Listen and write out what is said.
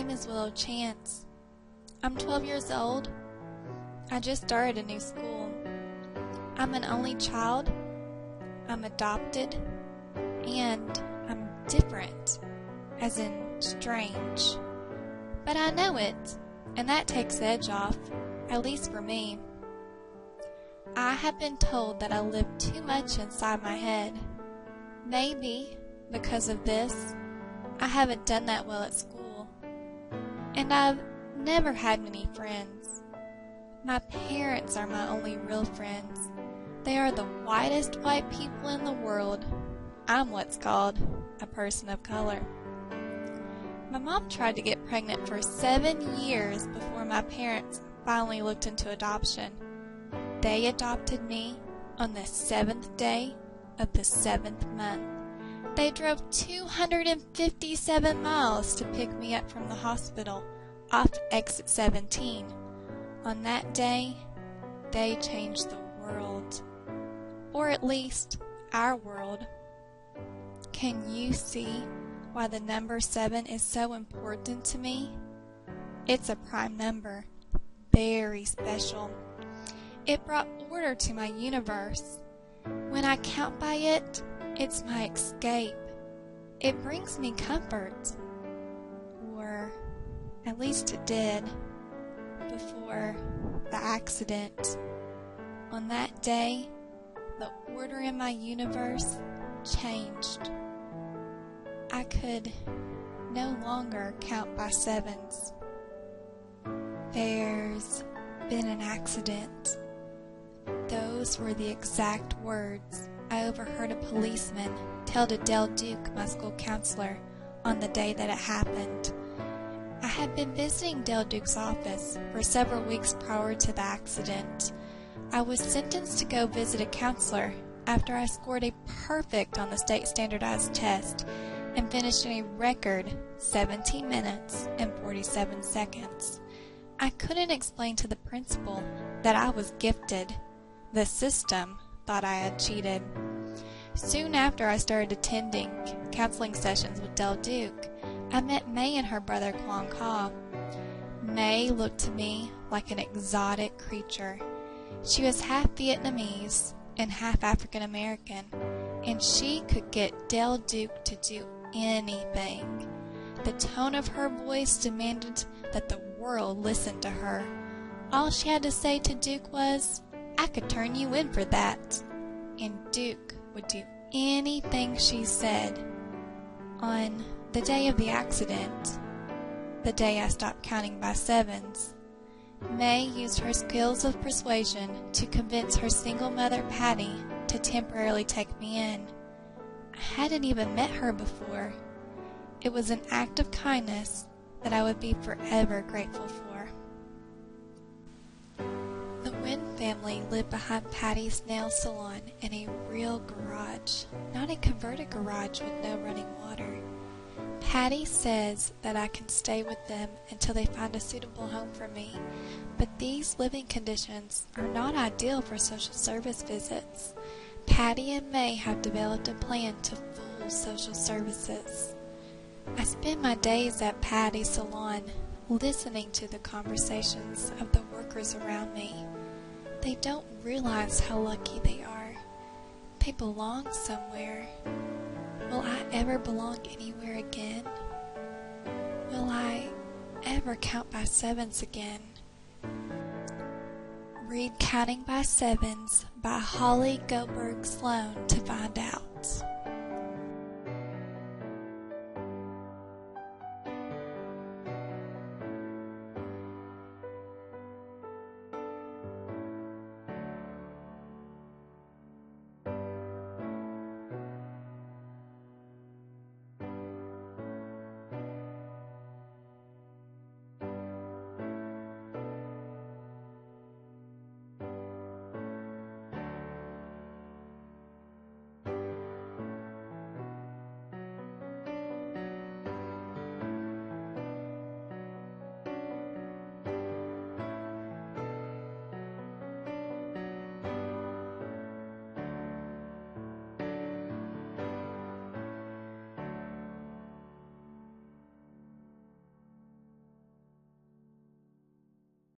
name is Willow Chance. I'm 12 years old. I just started a new school. I'm an only child. I'm adopted. And I'm different, as in strange. But I know it, and that takes the edge off, at least for me. I have been told that I live too much inside my head. Maybe, because of this, I haven't done that well at school. And I've never had many friends. My parents are my only real friends. They are the whitest white people in the world. I'm what's called a person of color. My mom tried to get pregnant for 7 years before my parents finally looked into adoption. They adopted me on the 7th day of the 7th month. They drove 257 miles to pick me up from the hospital off exit 17. On that day, they changed the world. Or at least, our world. Can you see why the number 7 is so important to me? It's a prime number. Very special. It brought order to my universe. When I count by it, it's my escape. It brings me comfort. Or at least it did before the accident. On that day, the order in my universe changed. I could no longer count by 7s. There's been an accident. Those were the exact words I overheard a policeman tell to Del Duke, my school counselor, on the day that it happened. I had been visiting Del Duke's office for several weeks prior to the accident. I was sentenced to go visit a counselor after I scored a perfect on the state standardized test and finished in a record 17 minutes and 47 seconds. I couldn't explain to the principal that I was gifted. The system thought I had cheated. Soon after I started attending counseling sessions with Del Duke, I met May and her brother Kwon Ka. May looked to me like an exotic creature. She was half Vietnamese and half African American, and she could get Del Duke to do anything. The tone of her voice demanded that the world listen to her. All she had to say to Duke was, "I could turn you in for that." And Duke would do anything she said. On the day of the accident, the day I stopped counting by 7s, May used her skills of persuasion to convince her single mother Patty to temporarily take me in. I hadn't even met her before. It was an act of kindness that I would be forever grateful for. The Wynn family lived behind Patty's nail salon in a real garage, not a converted garage with no running water. Patty says that I can stay with them until they find a suitable home for me, but these living conditions are not ideal for social service visits. Patty and May have developed a plan to fool social services. I spend my days at Patty's salon listening to the conversations of the workers around me. They don't realize how lucky they are. They belong somewhere. Will I ever belong anywhere again? Will I ever count by 7s again? Read Counting by 7s by Holly Goldberg Sloan to find out.